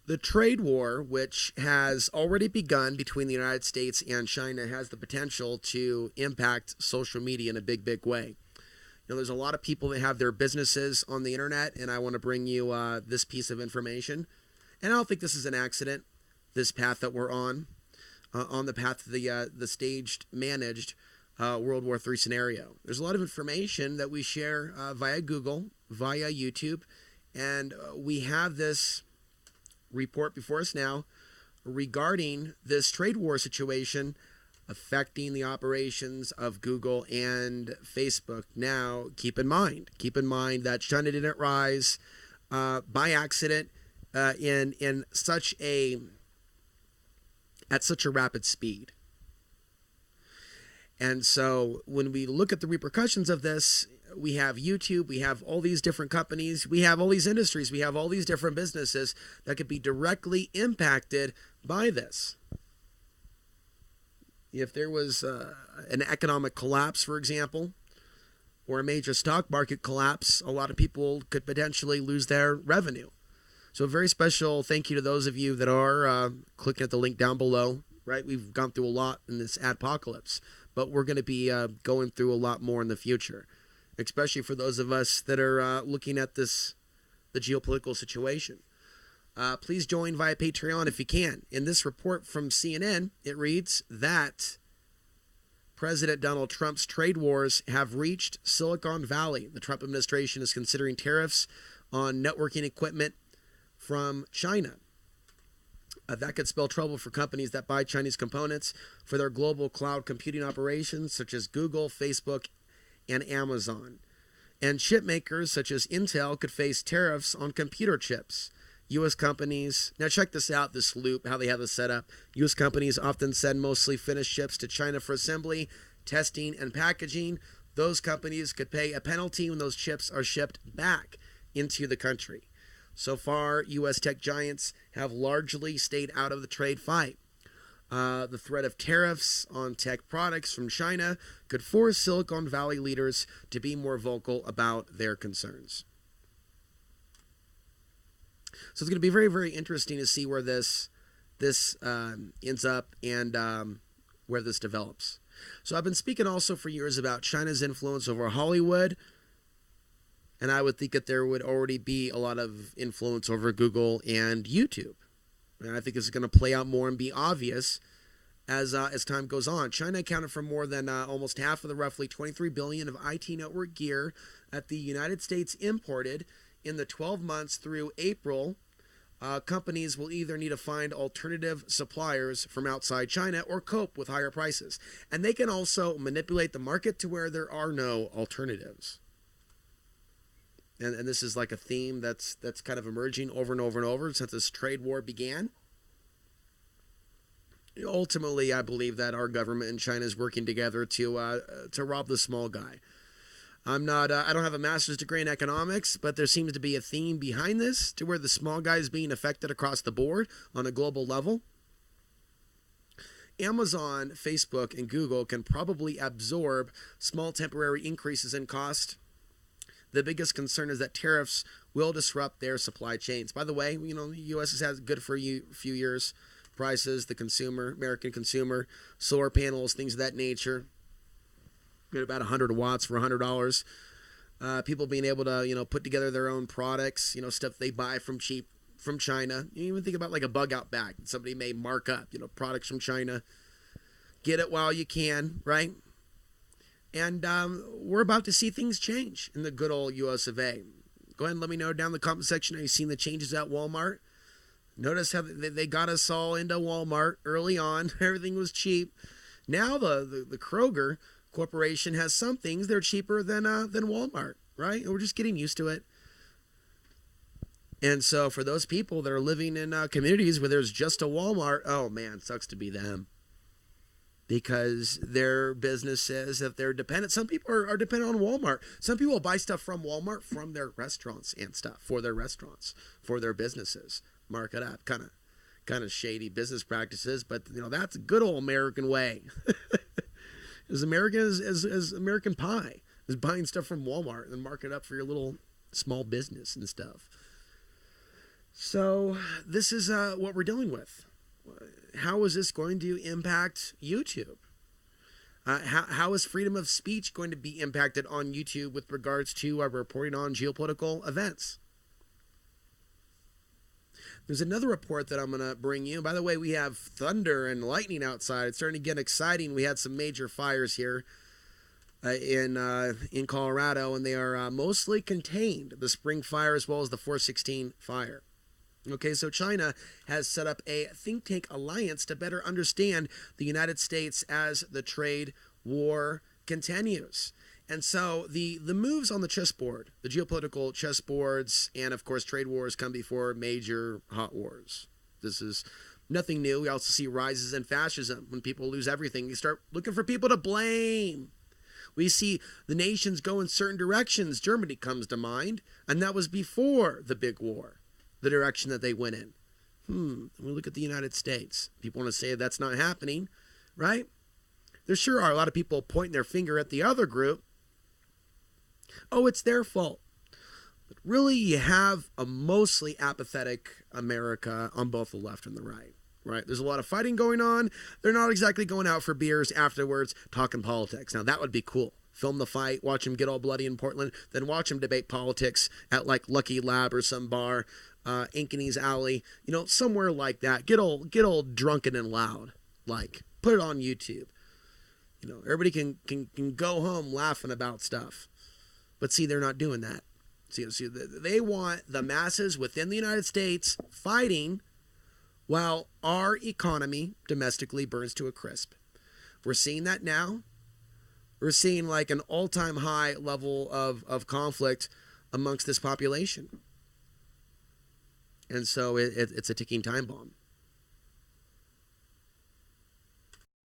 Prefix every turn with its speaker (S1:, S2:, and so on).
S1: The trade war, which has already begun between the United States and China, has the potential to impact social media in a big, big way. There's a lot of people that have their businesses on the internet, and I want to bring you this piece of information. And I don't think this is an accident, this path that we're on the path to the staged, managed World War III scenario. There's a lot of information that we share via Google, via YouTube, and we have this report before us now regarding this trade war situation affecting the operations of Google and Facebook. Now, keep in mind that China didn't rise by accident in such a rapid speed. And so when we look at the repercussions of this, we have YouTube, we have all these different companies, we have all these industries, we have all these different businesses that could be directly impacted by this. If there was an economic collapse, for example, or a major stock market collapse, a lot of people could potentially lose their revenue. So a very special thank you to those of you that are clicking at the link down below, right? We've gone through a lot in this adpocalypse, but we're going to be going through a lot more in the future, especially for those of us that are looking at the geopolitical situation. Please join via Patreon if you can. In this report from CNN, it reads that President Donald Trump's trade wars have reached Silicon Valley. The Trump administration is considering tariffs on networking equipment from China. That could spell trouble for companies that buy Chinese components for their global cloud computing operations, such as Google, Facebook, and Amazon. And chip makers such as Intel could face tariffs on computer chips. U.S. companies, now check this out, this loop, how they have this set up. U.S. companies often send mostly finished chips to China for assembly, testing, and packaging. Those companies could pay a penalty when those chips are shipped back into the country. So far, U.S. tech giants have largely stayed out of the trade fight. The threat of tariffs on tech products from China could force Silicon Valley leaders to be more vocal about their concerns. So it's going to be very, very interesting to see where this ends up and where this develops. So I've been speaking also for years about China's influence over Hollywood, and I would think that there would already be a lot of influence over Google and YouTube. And I think this is going to play out more and be obvious as time goes on. China accounted for more than almost half of the roughly $23 billion of IT network gear that the United States imported in the 12 months through April. Companies will either need to find alternative suppliers from outside China or cope with higher prices. And they can also manipulate the market to where there are no alternatives. And this is like a theme that's kind of emerging over and over and over since this trade war began. Ultimately, I believe that our government and China is working together to rob the small guy. I don't have a master's degree in economics, but there seems to be a theme behind this to where the small guy is being affected across the board on a global level. Amazon, Facebook, and Google can probably absorb small temporary increases in cost. The biggest concern is that tariffs will disrupt their supply chains. By the way, the U.S. has had good for a few years. Prices, the consumer, American consumer, solar panels, things of that nature. Get about 100 watts for $100. People being able to, put together their own products, stuff they buy from China. You even think about like a bug out bag. Somebody may mark up, products from China. Get it while you can, right? And we're about to see things change in the good old US of A. Go ahead and let me know down in the comment section. Have you seen the changes at Walmart? Notice how they got us all into Walmart early on. Everything was cheap. Now the Kroger Corporation has some things they're cheaper than Walmart, right? And we're just getting used to it. And so for those people that are living in communities where there's just a Walmart, oh man, it sucks to be them. Because their businesses, if they're dependent, some people are dependent on Walmart. Some people buy stuff from Walmart from their restaurants and stuff, for their restaurants, for their businesses. Mark it up. Kind of shady business practices, but that's a good old American way. As American as American pie is buying stuff from Walmart and mark it up for your little small business and stuff. So this is what we're dealing with. How is this going to impact YouTube? How is freedom of speech going to be impacted on YouTube with regards to reporting on geopolitical events? There's another report that I'm going to bring you. By the way, we have thunder and lightning outside. It's starting to get exciting. We had some major fires here in Colorado, and they are mostly contained. The spring fire as well as the 416 fire. Okay, so China has set up a think tank alliance to better understand the United States as the trade war continues. And so the moves on the chessboard, the geopolitical chessboards, and of course trade wars come before major hot wars. This is nothing new. We also see rises in fascism. When people lose everything, you start looking for people to blame. We see the nations go in certain directions. Germany comes to mind, and that was before the big war. The direction that they went in. We look at the United States. People want to say that's not happening, right? There sure are a lot of people pointing their finger at the other group. Oh, it's their fault. But really, you have a mostly apathetic America on both the left and the right, right? There's a lot of fighting going on. They're not exactly going out for beers afterwards, talking politics. Now, that would be cool. Film the fight, watch them get all bloody in Portland, then watch them debate politics at like Lucky Lab or some bar, Ankeny's Alley, somewhere like that. Get all drunken and loud. Like, put it on YouTube. Everybody can go home laughing about stuff. But see, they're not doing that. See, they want the masses within the United States fighting while our economy domestically burns to a crisp. We're seeing that now. We're seeing like an all-time high level of conflict amongst this population. And so it's a ticking time bomb.